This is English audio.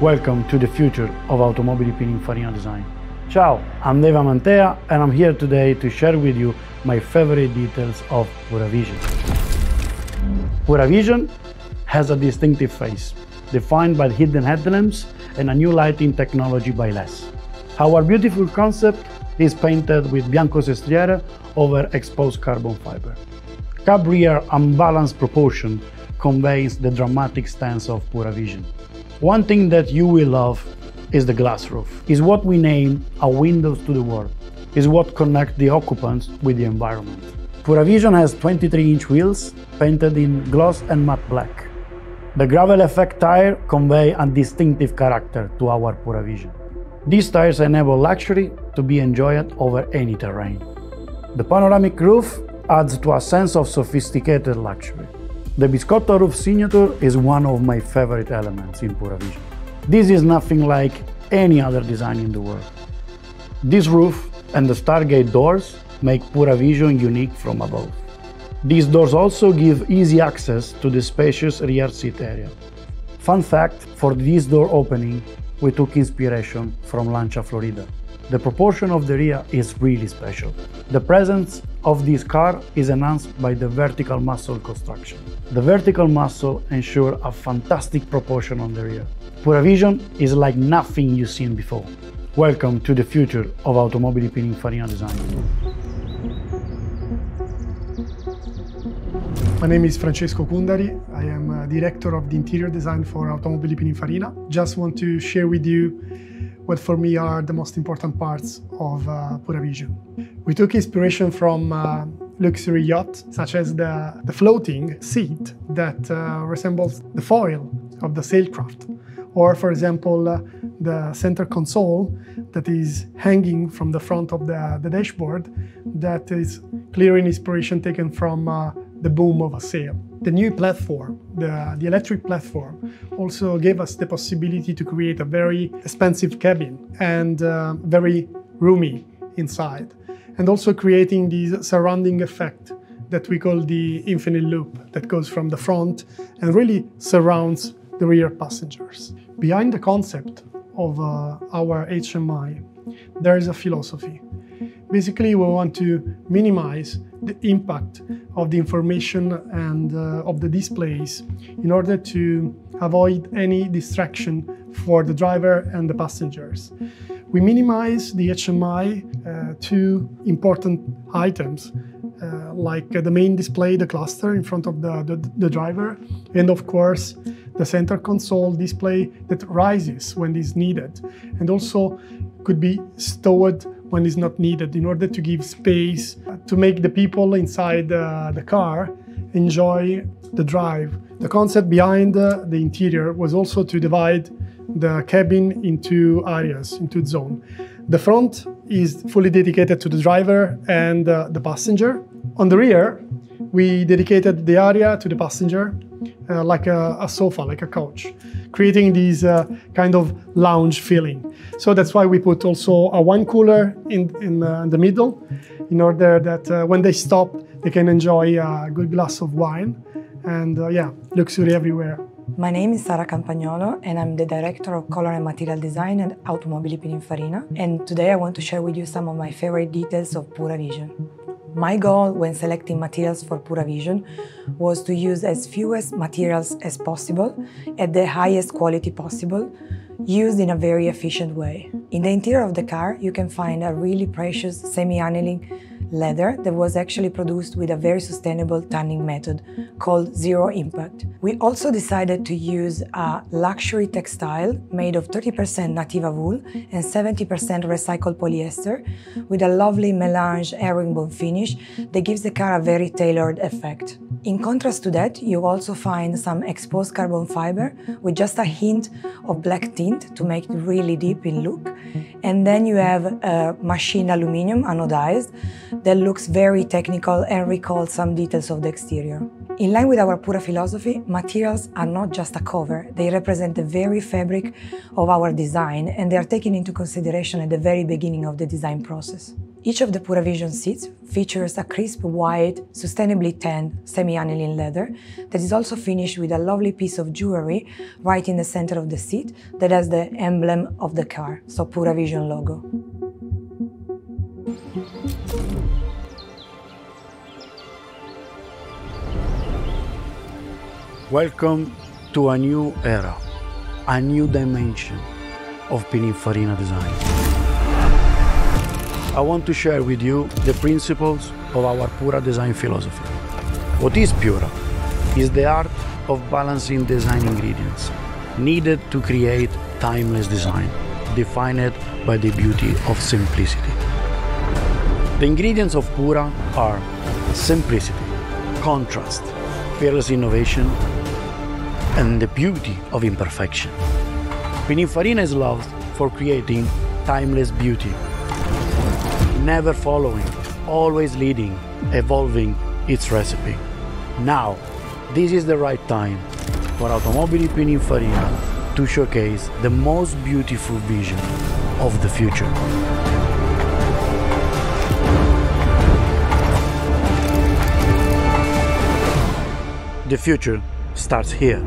Welcome to the future of automobili Pininfarina design. Ciao, I'm Deva Mantea and I'm here today to share with you my favorite details of Pura Vision. Pura Vision has a distinctive face, defined by hidden headlamps and a new lighting technology by L.E.S.S. Our beautiful concept is painted with bianco sestriere over exposed carbon fiber. Cab rear unbalanced proportion conveys the dramatic stance of Pura Vision. One thing that you will love is the glass roof. It's what we name a windows to the world. It's what connects the occupants with the environment. Pura Vision has 23-inch wheels painted in gloss and matte black. The gravel effect tire convey a distinctive character to our Pura Vision. These tires enable luxury to be enjoyed over any terrain. The panoramic roof adds to a sense of sophisticated luxury. The biscotto roof signature is one of my favorite elements in Pura Vision. This is nothing like any other design in the world. This roof and the Stargate doors make Pura Vision unique from above. These doors also give easy access to the spacious rear seat area. Fun fact, for this door opening, we took inspiration from Lancia Florida. The proportion of the rear is really special. The presence of this car is enhanced by the vertical muscle construction. The vertical muscle ensures a fantastic proportion on the rear. Pura Vision is like nothing you've seen before. Welcome to the future of automobili Pininfarina design. My name is Francesco Cundari. I am Director of the Interior Design for Automobili Pininfarina. Just want to share with you what for me are the most important parts of Pura Vision. We took inspiration from luxury yachts, such as the floating seat that resembles the foil of the sailcraft, or for example, the center console that is hanging from the front of the dashboard that is clear inspiration taken from the boom of a sail. The new platform, the electric platform, also gave us the possibility to create a very expansive cabin and very roomy inside, and also creating this surrounding effect that we call the infinite loop that goes from the front and really surrounds the rear passengers. Behind the concept of our HMI, there is a philosophy. Basically, we want to minimize the impact of the information and of the displays in order to avoid any distraction for the driver and the passengers. We minimize the HMI to important items like the main display, the cluster in front of the driver, and of course the center console display that rises when is needed and also could be stowed when it's not needed in order to give space to make the people inside the car enjoy the drive. The concept behind the interior was also to divide the cabin into areas, into zones. The front is fully dedicated to the driver and the passenger. On the rear, we dedicated the area to the passenger like a sofa, like a couch, creating this kind of lounge feeling. So that's why we put also a wine cooler in the middle, in order that when they stop, they can enjoy a good glass of wine and luxury everywhere. My name is Sara Campagnolo and I'm the Director of Color and Material Design at Automobili Pininfarina. And today I want to share with you some of my favorite details of Pura Vision. My goal when selecting materials for Pura Vision was to use as few materials as possible at the highest quality possible, used in a very efficient way. In the interior of the car, you can find a really precious semi-annealing leather that was actually produced with a very sustainable tanning method called Zero Impact. We also decided to use a luxury textile made of 30% Nativa wool and 70% recycled polyester with a lovely melange herringbone finish that gives the car a very tailored effect. In contrast to that, you also find some exposed carbon fiber with just a hint of black tint to make it really deep in look. And then you have machined aluminum anodized that looks very technical and recalls some details of the exterior. In line with our Pura philosophy, materials are not just a cover, they represent the very fabric of our design and they are taken into consideration at the very beginning of the design process. Each of the Pura Vision seats features a crisp white, sustainably tanned, semi-aniline leather that is also finished with a lovely piece of jewelry right in the center of the seat that has the emblem of the car, so Pura Vision logo. Welcome to a new era, a new dimension of Pininfarina design. I want to share with you the principles of our Pura design philosophy. What is Pura? Is the art of balancing design ingredients needed to create timeless design, defined by the beauty of simplicity. The ingredients of Pura are simplicity, contrast, fearless innovation, and the beauty of imperfection. Pininfarina is loved for creating timeless beauty, never following, always leading, evolving its recipe. Now, this is the right time for Automobili Pininfarina to showcase the most beautiful vision of the future. The future starts here.